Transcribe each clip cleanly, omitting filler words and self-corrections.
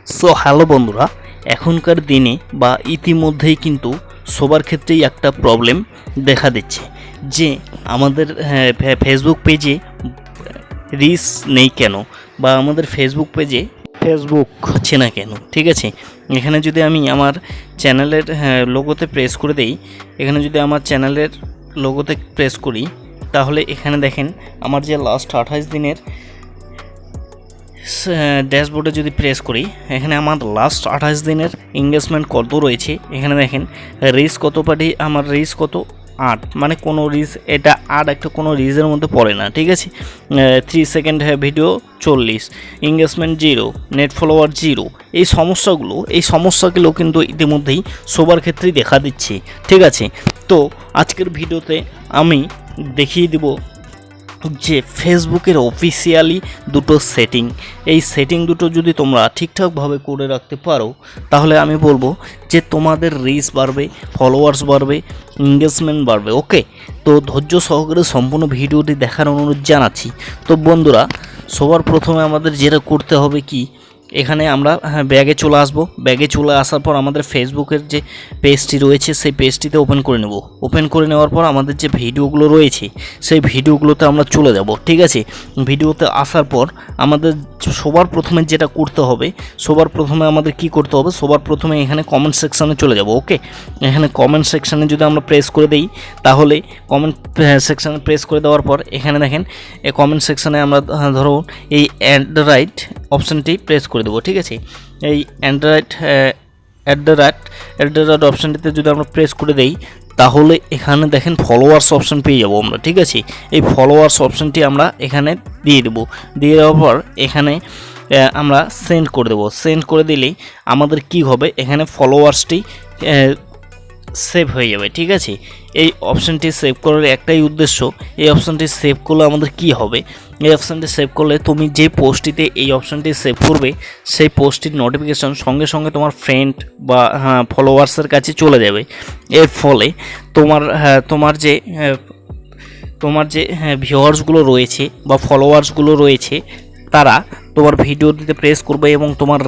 So hello বন্ধুরা, এখনকার দিনে বা ইতিমধ্যেই কিন্তু সবার ক্ষেত্রেই একটা প্রবলেম দেখা দিচ্ছে যে আমাদের ফেসবুক পেজে রিচ নেই কেন, বা আমাদের ফেসবুক পেজে ফেসবুক হচ্ছে না কেন। ঠিক আছে, এখানে যদি আমি আমার চ্যানেলের লোগোতে প্রেস করে দেই, এখানে যদি আমার চ্যানেলের লোগোতে প্রেস করি, তাহলে এখানে দেখেন আমার যে লাস্ট 28 দিনের ড্যাশবোর্ডে যদি প্রেস করি, এখানে আমার লাস্ট 28 দিনের এঙ্গেজমেন্ট কত রয়েছে। এখানে দেখেন রিচ কত পার্টি, আমার রিচ কত 8, মানে কোনো রিচ, এটা 8 একটা কোনো রিচের মধ্যে পড়ে না। ঠিক আছে, 3 second video 40, engagement 0, net follower 0। এই সমস্যাগুলো কিন্তু ইতিমধ্যেই সবার ক্ষেত্রেই দেখা দিচ্ছে। ঠিক আছে, তো আজকের ভিডিওতে আমি দেখিয়ে দিব যে ফেসবুকের অফিসিয়ালি দুটো সেটিং, এই সেটিং দুটো যদি তোমরা ঠিকঠাকভাবে করে রাখতে পারো, তাহলে আমি বলবো যে তোমাদের রিচ বাড়বে, ফলোয়ার্স বাড়বে, এঙ্গেজমেন্ট বাড়বে। ওকে, তো ধৈর্য সহকারে সম্পূর্ণ ভিডিওটি দেখার অনুরোধ জানাচ্ছি। তো বন্ধুরা, সবার প্রথমে আমাদের যেটা করতে হবে কি, এখানে আমরা ব্যাগে চলে আসব। ব্যাগে চলে আসার পর আমাদের ফেসবুকের যে পেজটি রয়েছে সেই পেজটিতে ওপেন করে নেব। ওপেন করে নেওয়ার পর আমাদের যে ভিডিওগুলো রয়েছে সেই ভিডিওগুলোতে আমরা চলে যাব। ঠিক আছে, ভিডিওতে আসার পর আমাদের সবার প্রথমে যেটা করতে হবে, সবার প্রথমে আমাদের কি করতে হবে, সবার প্রথমে এখানে কমেন্ট সেকশানে চলে যাব। ওকে, এখানে কমেন্ট সেকশানে যদি আমরা প্রেস করে দেই, তাহলে কমেন্ট সেকশানে প্রেস করে দেওয়ার পর এখানে দেখেন এই কমেন্ট সেকশানে আমরা ধরুন এই অ্যান্ড্রয়েড অপশানটি প্রেস করে দেবো। ঠিক আছে, এই অ্যান্ড্রয়েড অপশানটিতে যদি আমরা প্রেস করে দেই, তাহলে এখানে দেখেন ফলোয়ার্স অপশান পেয়ে যাবো আমরা। ঠিক আছে, এই ফলোয়ার্স অপশানটি আমরা এখানে দিয়ে দেবো। দিয়ে দেওয়ার পর এখানে আমরা সেন্ড করে দেবো। সেন্ড করে দিলেই আমাদের কি হবে, এখানে ফলোয়ার্সটি সেভ হয়ে যাবে। ঠিক আছে, এই অপশানটি সেভ করার একটাই উদ্দেশ্য, এই অপশানটি সেভ করলে আমাদের কি হবে, এই অপশানটি সেভ করলে তুমি যে পোস্টটিতে এই অপশানটি সেভ করবে সেই পোস্টটির নোটিফিকেশন সঙ্গে সঙ্গে তোমার ফ্রেন্ড বা ফলোয়ার্সের কাছে চলে যাবে। এর ফলে তোমার যে ভিউয়ার্সগুলো রয়েছে বা ফলোয়ার্সগুলো রয়েছে, তারা তোমার ভিডিওটিতে প্রেস করবে এবং তোমার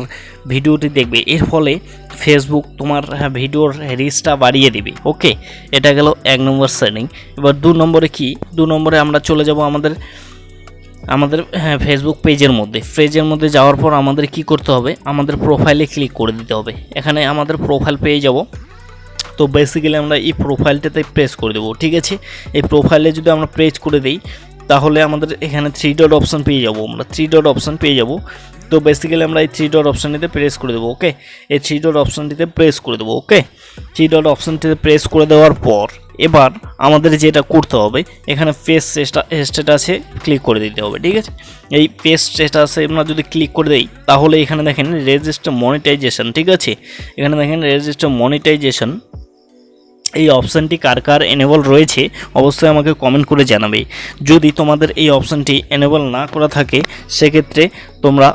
ভিডিওটি দেখবে। এর ফলে ফেসবুক তোমার ভিডিওর রিচটা বাড়িয়ে দেবে। ওকে, এটা গেল 1 নম্বর সেটিং। এবার 2 নম্বরে কি, 2 নম্বরে আমরা চলে যাব আমাদের ফেসবুক পেজের মধ্যে যাওয়ার পর আমাদের কি করতে হবে, আমাদের প্রোফাইলে ক্লিক করে দিতে হবে। এখানে আমাদের প্রোফাইল পেয়ে যাব। তো বেসিক্যালি আমরা এই প্রোফাইলটাতে প্রেস করে দেবো। ঠিক আছে, এই প্রোফাইলে যদি আমরা প্রেস করে দিই, তাহলে আমাদের এখানে 3 ডট অপশান পেয়ে যাব। আমরা 3 ডট অপশান পেয়ে যাব। তো বেসিক্যালি আমরা এই 3 ডট অপশানটিতে প্রেস করে দেবো। ওকে, এই 3 ডট অপশানটিতে প্রেস করে দেবো। ওকে, 3 ডট অপশানটিতে প্রেস করে দেওয়ার পর এবার আমাদের যেটা করতে হবে, এখানে পেজ স্ট্যাটাসে ক্লিক করে দিতে হবে। ঠিক আছে, এই পেজ স্ট্যাটাসে আমরা যদি ক্লিক করে দিই, তাহলে এখানে দেখেন রেজিস্টার মনিটাইজেশন। ঠিক আছে, এখানে দেখেন রেজিস্টার মনিটাইজেশন, এই অপশানটি কার কার এনেবল রয়েছে অবশ্যই আমাকে কমেন্ট করে জানাবে। যদি তোমাদের এই অপশানটি এনেবল না করা থাকে, সেক্ষেত্রে তোমরা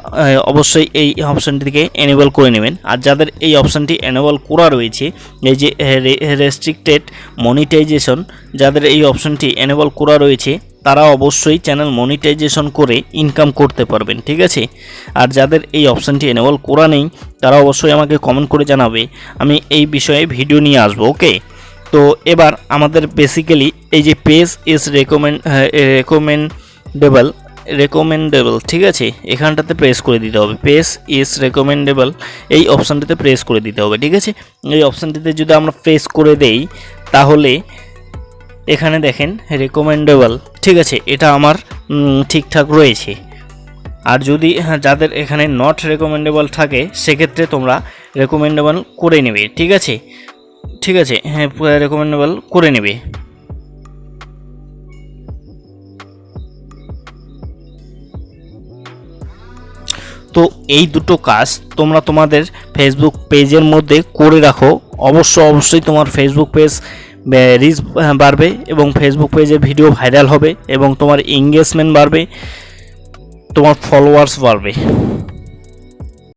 অবশ্যই এই অপশানটিকে এনেবল করে নেবেন। আর যাদের এই অপশানটি এনেবল করা রয়েছে, এই যে রেস্ট্রিক্টেড মনিটাইজেশন, যাদের এই অপশানটি এনেবল করা রয়েছে, তারা অবশ্যই চ্যানেল মনিটাইজেশন করে ইনকাম করতে পারবেন। ঠিক আছে, আর যাদের এই অপশানটি এনেবল করা নেই, তারা অবশ্যই আমাকে কমেন্ট করে জানাবে, আমি এই বিষয়ে ভিডিও নিয়ে আসবো। ওকে, তো এবার আমাদের বেসিক্যালি এই যে পেজ ইজ রেকমেন্ডেবল, ঠিক আছে, এখানটাতে প্রেস করে দিতে হবে। পেজ ইজ রেকমেন্ডেবল এই অপশানটিতে প্রেস করে দিতে হবে। ঠিক আছে, এই অপশানটিতে যদি আমরা প্রেস করে দেই, তাহলে এখানে দেখেন রেকমেন্ডেবল। ঠিক আছে, এটা আমার ঠিকঠাক রয়েছে। আর যদি যাদের এখানে নট রেকমেন্ডেবল থাকে, সেক্ষেত্রে তোমরা রেকমেন্ডেবল করে নেবে। ঠিক আছে, হ্যাঁ, রেকমেন্ডেবল করে নেবে। তো এই দুটো কাজ তোমরা তোমাদের ফেসবুক পেজের মধ্যে করে রাখো। অবশ্যই তোমার ফেসবুক পেজ রিচ বাড়বে এবং ফেসবুক পেজে ভিডিও ভাইরাল হবে এবং তোমার এঙ্গেজমেন্ট বাড়বে, তোমার ফলোয়ার্স বাড়বে।